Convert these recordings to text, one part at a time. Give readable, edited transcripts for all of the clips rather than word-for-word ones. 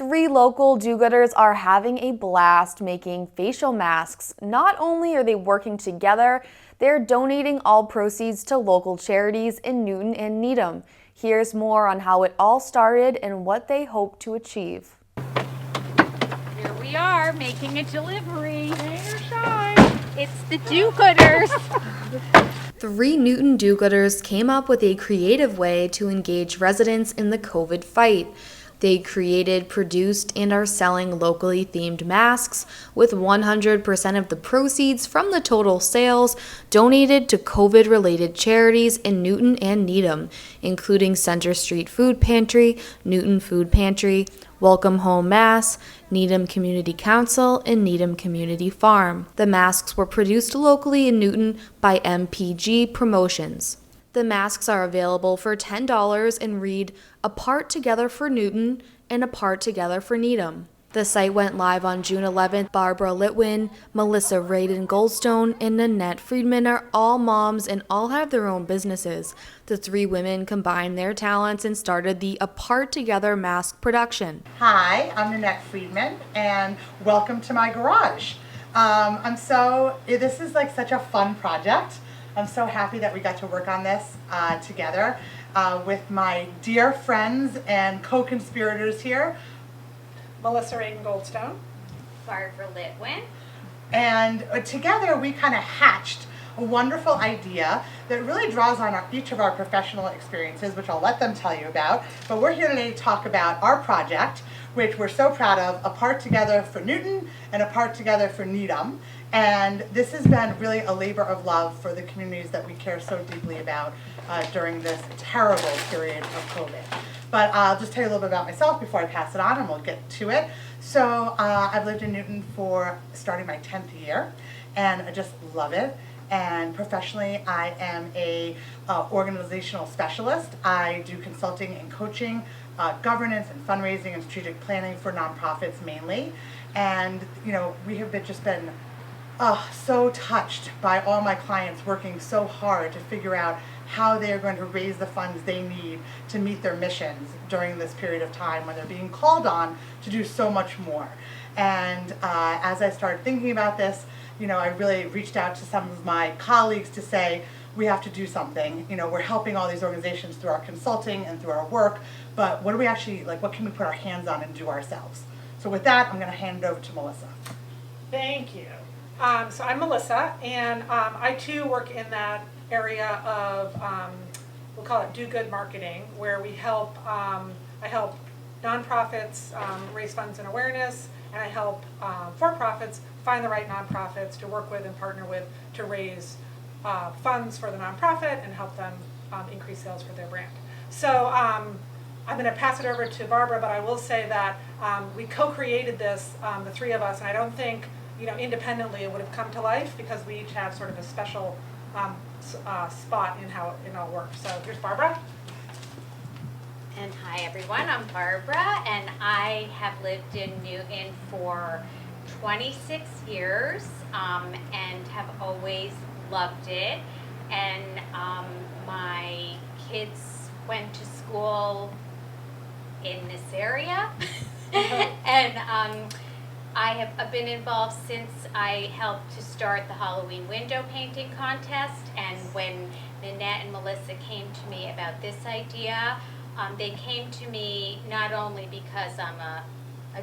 3 local do-gooders are having a blast making facial masks. Not only are they working together, they're donating all proceeds to local charities in Newton and Needham. Here's more on how it all started and what they hope to achieve. Here we are making a delivery. Rain or shine. It's the do-gooders. 3 Newton do-gooders came up with a creative way to engage residents in the COVID fight. They created, produced, and are selling locally themed masks, with 100% of the proceeds from the total sales donated to COVID-related charities in Newton and Needham, including Center Street Food Pantry, Newton Food Pantry, Welcome Home Mass, Needham Community Council, and Needham Community Farm. The masks were produced locally in Newton by MPG Promotions. The masks are available for $10 and read "A Part Together for Newton" and "A Part Together for Needham." The site went live on June 11th. Barbara Litwin, Melissa Radin Goldstone, and Nanette Friedman are all moms and all have their own businesses. The 3 women combined their talents and started the "A Part Together" mask production. Hi, I'm Nanette Friedman, and welcome to my garage. This is like such a fun project. I'm so happy that we got to work on this together with my dear friends and co-conspirators here. Melissa Radin Goldstone. Barbara Litwin. And together we kind of hatched a wonderful idea that really draws on each of our professional experiences, which I'll let them tell you about. But we're here today to talk about our project, which we're so proud of, "A Part Together for Newton" and "A Part Together for Needham." And this has been really a labor of love for the communities that we care so deeply about during this terrible period of COVID. But I'll just tell you a little bit about myself before I pass it on, and we'll get to it. So I've lived in Newton for starting my 10th year, and I just love it. And professionally, I am a organizational specialist. I do consulting and coaching, governance and fundraising and strategic planning for nonprofits mainly. And we have just been so touched by all my clients working so hard to figure out how they are going to raise the funds they need to meet their missions during this period of time when they're being called on to do so much more. And as I started thinking about this, I really reached out to some of my colleagues to say, we have to do something. We're helping all these organizations through our consulting and through our work, but what can we put our hands on and do ourselves? So with that, I'm going to hand it over to Melissa. Thank you. So I'm Melissa, and I too work in that area of, we'll call it do-good marketing, where we help, I help nonprofits raise funds and awareness, and I help for-profits find the right nonprofits to work with and partner with to raise funds for the nonprofit and help them increase sales for their brand. So I'm going to pass it over to Barbara, but I will say that we co-created this, the 3 of us, and I don't think independently it would have come to life because we each have sort of a special spot in how it all works. So here's Barbara. And hi everyone, I'm Barbara, and I have lived in Newton for 26 years and have always loved it. And my kids went to school in this area. And I've been involved since I helped to start the Halloween window painting contest. And when Nanette and Melissa came to me about this idea, they came to me not only because I'm a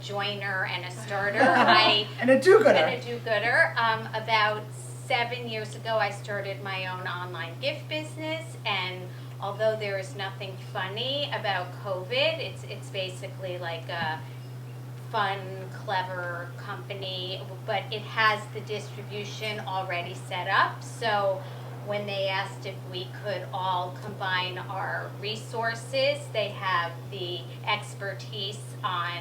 joiner and a starter, and a do-gooder. About 7 years ago, I started my own online gift business, and although there is nothing funny about COVID, it's basically like a fun, clever company, but it has the distribution already set up. So when they asked if we could all combine our resources, they have the expertise on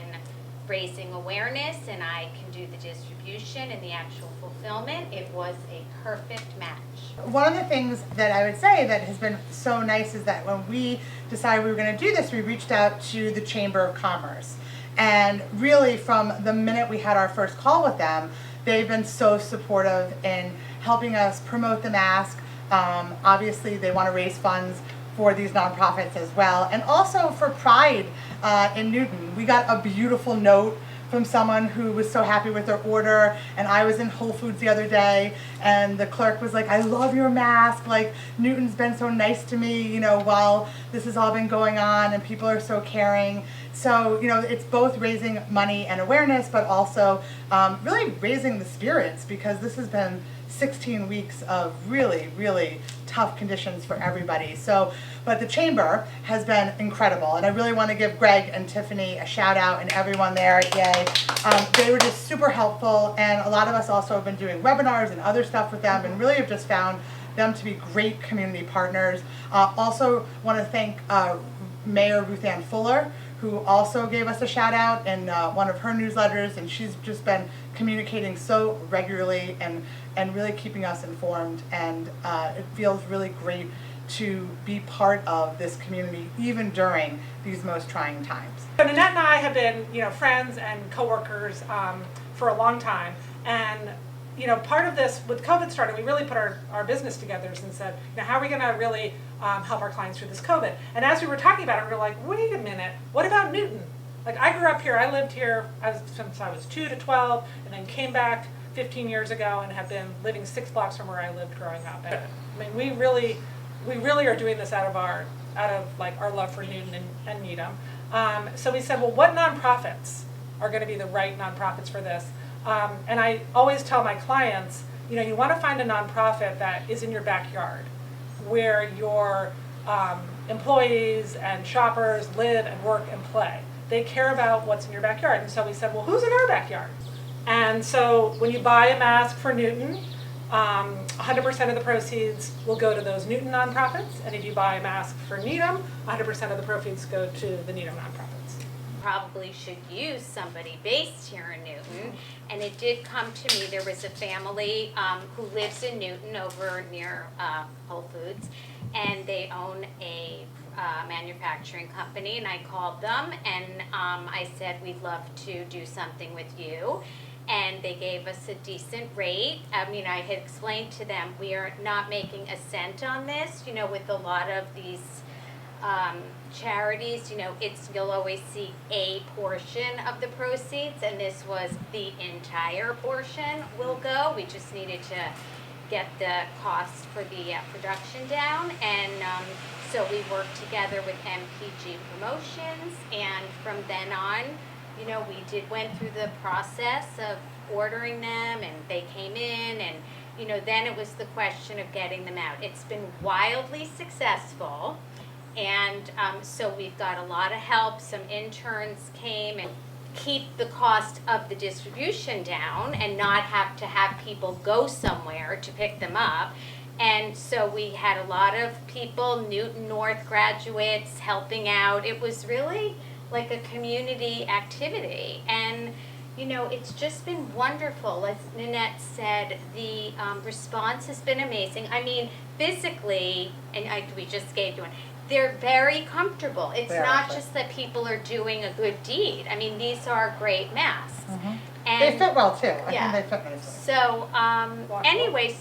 raising awareness, and I can do the distribution and the actual fulfillment. It was a perfect match. One of the things that I would say that has been so nice is that when we decided we were going to do this, we reached out to the Chamber of Commerce. And really from the minute we had our first call with them, they've been so supportive in helping us promote the mask. Obviously they want to raise funds for these nonprofits as well. And also for Pride in Newton. We got a beautiful note from someone who was so happy with their order, and I was in Whole Foods the other day and the clerk was like, I love your mask, like Newton's been so nice to me, you know, while this has all been going on, and people are so caring. So, you know, it's both raising money and awareness, but also really raising the spirits, because this has been 16 weeks of really, really tough conditions for everybody. So, but the chamber has been incredible, and I really want to give Greg and Tiffany a shout out and everyone there, yay. They were just super helpful, and a lot of us also have been doing webinars and other stuff with them, and really have just found them to be great community partners. Also want to thank Mayor Ruth Ann Fuller, who also gave us a shout out in one of her newsletters, and she's just been communicating so regularly and really keeping us informed, and it feels really great to be part of this community even during these most trying times. So Nanette and I have been, you know, friends and coworkers for a long time, and you know, part of this, with COVID started, we really put our business together and said, you know, how are we going to really help our clients through this COVID? And as we were talking about it, we were like, wait a minute, what about Newton? Like, I grew up here, I lived here since I was 2 to 12, and then came back 15 years ago and have been living 6 blocks from where I lived growing up. And, I mean, we really are doing this out of like our love for Newton and Needham. So we said, well, what nonprofits are going to be the right nonprofits for this? And I always tell my clients, you know, you want to find a nonprofit that is in your backyard, where your employees and shoppers live and work and play. They care about what's in your backyard. And so we said, well, who's in our backyard? And so when you buy a mask for Newton, 100% of the proceeds will go to those Newton nonprofits. And if you buy a mask for Needham, 100% of the proceeds go to the Needham nonprofits. Probably should use somebody based here in Newton. And it did come to me, there was a family who lives in Newton over near Whole Foods, and they own a manufacturing company, and I called them and I said, we'd love to do something with you. And they gave us a decent rate. I mean, I had explained to them, we are not making a cent on this. You know, with a lot of these charities, you know, you'll always see a portion of the proceeds, and this was the entire portion will go. We just needed to get the cost for the production down, and so we worked together with MPG Promotions, and from then on, you know, we went through the process of ordering them, and they came in, and you know, then it was the question of getting them out. It's been wildly successful, and so we've got a lot of help. Some interns came and keep the cost of the distribution down and not have to have people go somewhere to pick them up. And so we had a lot of people, Newton North graduates, helping out. It was really like a community activity, and you know, it's just been wonderful. As Nanette said, the response has been amazing. I mean, physically, and we just gave you one, they're very comfortable. It's not just that people are doing a good deed. I mean, these are great masks. Mm-hmm. And they fit well too. I yeah. think they fit nicely. So anyway,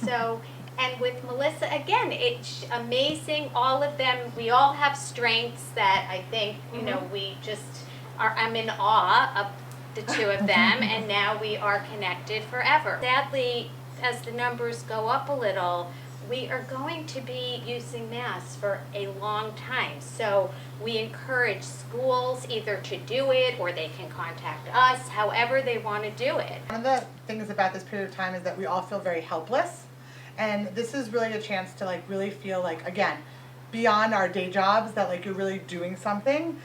and with Melissa, again, it's amazing. All of them, we all have strengths that I think, you know, we just are, I'm in awe of the two of them, and now we are connected forever. Sadly, as the numbers go up a little, we are going to be using masks for a long time. So we encourage schools either to do it, or they can contact us, however they want to do it. One of the things about this period of time is that we all feel very helpless. And this is really a chance to like really feel like, again, beyond our day jobs, that like you're really doing something.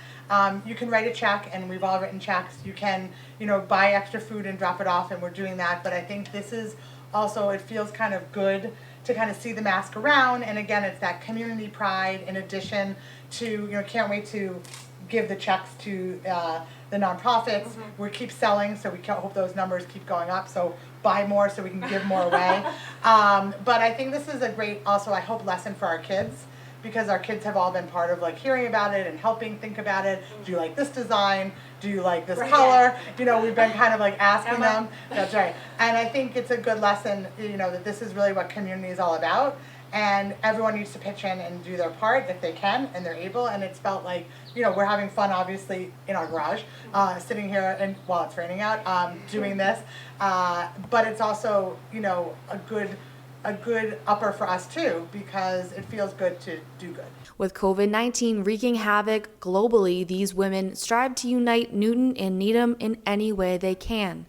You can write a check, and we've all written checks. You can, you know, buy extra food and drop it off, and we're doing that. But I think this is also, it feels kind of good to kind of see the mask around. And again, it's that community pride in addition to, you know, can't wait to give the checks to the nonprofits. We keep selling, so we hope those numbers keep going up. So buy more so we can give more away. But I think this is a great, also I hope, lesson for our kids, because our kids have all been part of like hearing about it and helping think about it. Do you like this design? Do you like this color? You know, we've been kind of like asking them. That's right. And I think it's a good lesson, you know, that this is really what community is all about. and everyone needs to pitch in and do their part if they can and they're able. And it's felt like, you know, we're having fun obviously in our garage, sitting here and while it's raining out, doing this. But it's also, you know, a good upper for us too, because it feels good to do good. With COVID-19 wreaking havoc globally, these women strive to unite Newton and Needham in any way they can.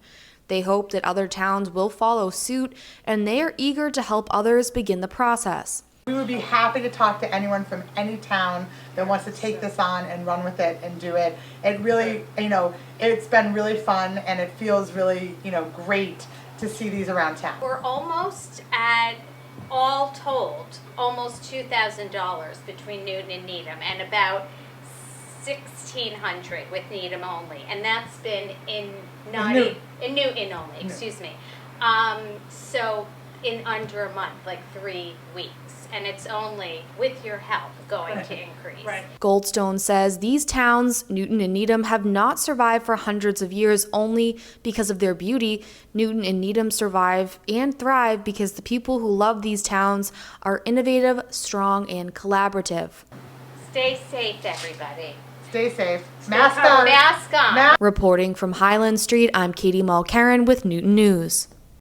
They hope that other towns will follow suit, and they are eager to help others begin the process. We would be happy to talk to anyone from any town that wants to take this on and run with it and do it. It really, you know, it's been really fun, and it feels really, you know, great to see these around town. We're almost at, all told, almost $2,000 between Newton and Needham, and about $1,600 with Needham only, and that's been in Newton only, excuse me. So in under a month, like 3 weeks, and it's only with your help going to increase. Right. Goldstone says these towns, Newton and Needham, have not survived for hundreds of years only because of their beauty. Newton and Needham survive and thrive because the people who love these towns are innovative, strong, and collaborative. Stay safe, everybody. Stay safe. Mask on. Mask on. Reporting from Highland Street, I'm Katie Mulcairn with Newton News.